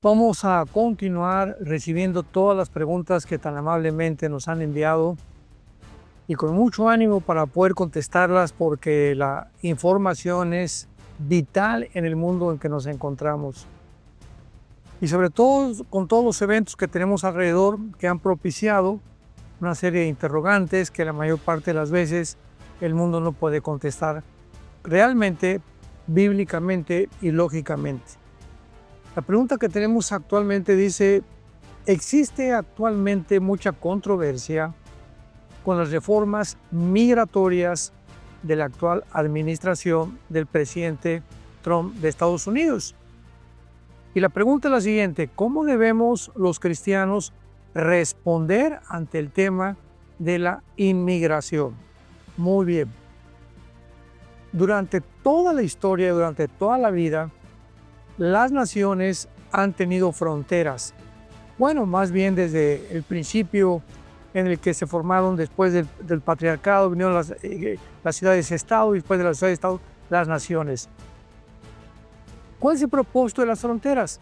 Vamos a continuar recibiendo todas las preguntas que tan amablemente nos han enviado y con mucho ánimo para poder contestarlas, porque la información es vital en el mundo en que nos encontramos. Y sobre todo con todos los eventos que tenemos alrededor que han propiciado una serie de interrogantes que la mayor parte de las veces el mundo no puede contestar realmente, bíblicamente y lógicamente. La pregunta que tenemos actualmente dice: ¿existe actualmente mucha controversia con las reformas migratorias de la actual administración del presidente Trump de Estados Unidos? Y la pregunta es la siguiente: ¿cómo debemos los cristianos responder ante el tema de la inmigración? Muy bien. Durante toda la historia, durante toda la vida, las naciones han tenido fronteras. Bueno, más bien desde el principio en el que se formaron después del patriarcado, vinieron las ciudades-estado, y después de las ciudades-estado, las naciones. ¿Cuál es el propósito de las fronteras?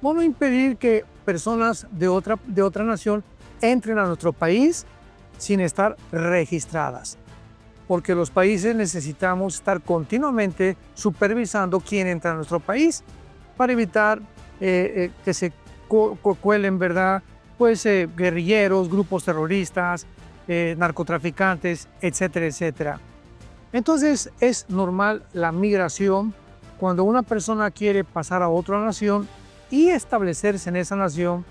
Bueno, impedir que personas de otra nación entren a nuestro país sin estar registradas, porque los países necesitamos estar continuamente supervisando quién entra a nuestro país para evitar que se cuelen, ¿verdad? Pues guerrilleros, grupos terroristas, narcotraficantes, etcétera, etcétera. Entonces es normal la migración cuando una persona quiere pasar a otra nación y establecerse en esa nación,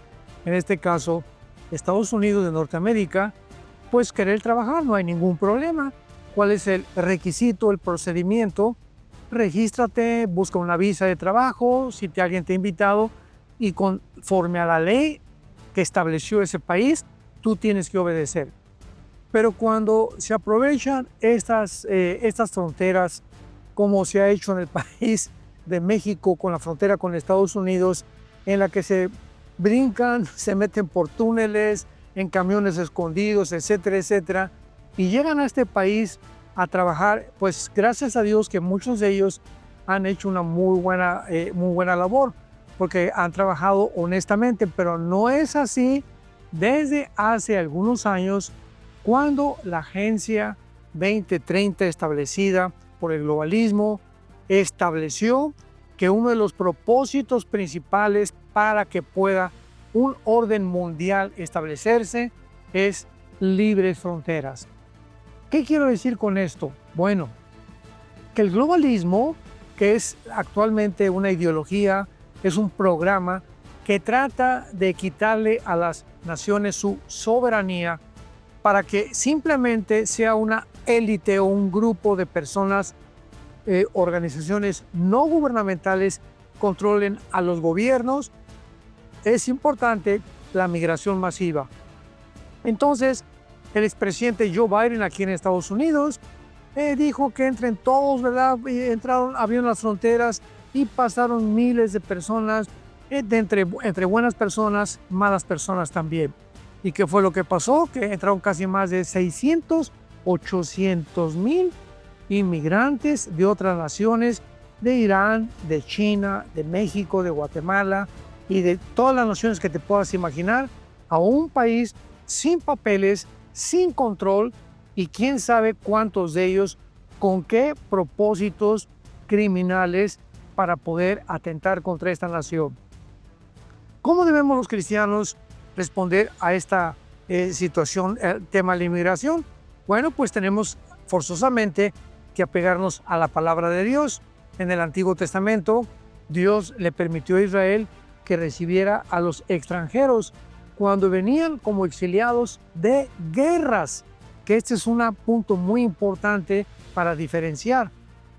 en este caso Estados Unidos de Norteamérica, pues querer trabajar, no hay ningún problema. ¿Cuál es el requisito, el procedimiento? Regístrate, busca una visa de trabajo, si alguien te ha invitado, y conforme a la ley que estableció ese país, tú tienes que obedecer. Pero cuando se aprovechan estas fronteras, como se ha hecho en el país de México con la frontera con Estados Unidos, en la que se brincan, se meten por túneles, en camiones escondidos, etcétera, etcétera, y llegan a este país a trabajar, pues gracias a Dios que muchos de ellos han hecho una muy buena labor, porque han trabajado honestamente, pero no es así desde hace algunos años, cuando la Agenda 2030 establecida por el globalismo estableció que uno de los propósitos principales para que pueda un orden mundial establecerse es libres fronteras. ¿Qué quiero decir con esto? Bueno, que el globalismo, que es actualmente una ideología, es un programa que trata de quitarle a las naciones su soberanía para que simplemente sea una élite o un grupo de personas, organizaciones no gubernamentales, controlen a los gobiernos. Es importante la migración masiva. Entonces, el expresidente Joe Biden aquí en Estados Unidos dijo que entren todos, ¿verdad? Y abrieron las fronteras y pasaron miles de personas, entre buenas personas, malas personas también. ¿Y qué fue lo que pasó? Que entraron casi más de 800,000 inmigrantes de otras naciones, de Irán, de China, de México, de Guatemala y de todas las naciones que te puedas imaginar, a un país sin papeles, sin control, y quién sabe cuántos de ellos con qué propósitos criminales para poder atentar contra esta nación. ¿Cómo debemos los cristianos responder a esta situación, el tema de la inmigración? Bueno, pues tenemos forzosamente que apegarnos a la palabra de Dios. En el Antiguo Testamento, Dios le permitió a Israel que recibiera a los extranjeros cuando venían como exiliados de guerras, que este es un punto muy importante para diferenciar.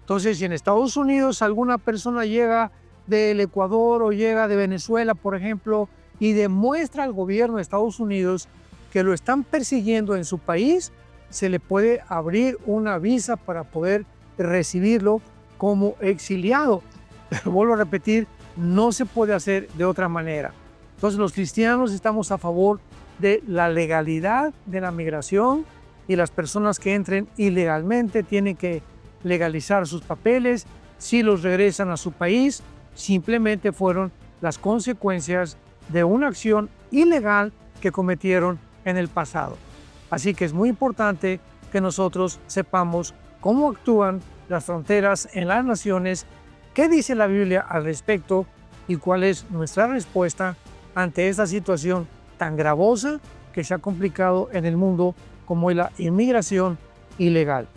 Entonces, si en Estados Unidos alguna persona llega del Ecuador o llega de Venezuela, por ejemplo, y demuestra al gobierno de Estados Unidos que lo están persiguiendo en su país, se le puede abrir una visa para poder recibirlo como exiliado. Pero vuelvo a repetir, no se puede hacer de otra manera. Entonces los cristianos estamos a favor de la legalidad de la migración, y las personas que entren ilegalmente tienen que legalizar sus papeles. Si los regresan a su país, simplemente fueron las consecuencias de una acción ilegal que cometieron en el pasado. Así que es muy importante que nosotros sepamos cómo actúan las fronteras en las naciones, qué dice la Biblia al respecto y cuál es nuestra respuesta ante esta situación tan gravosa que se ha complicado en el mundo como es la inmigración ilegal.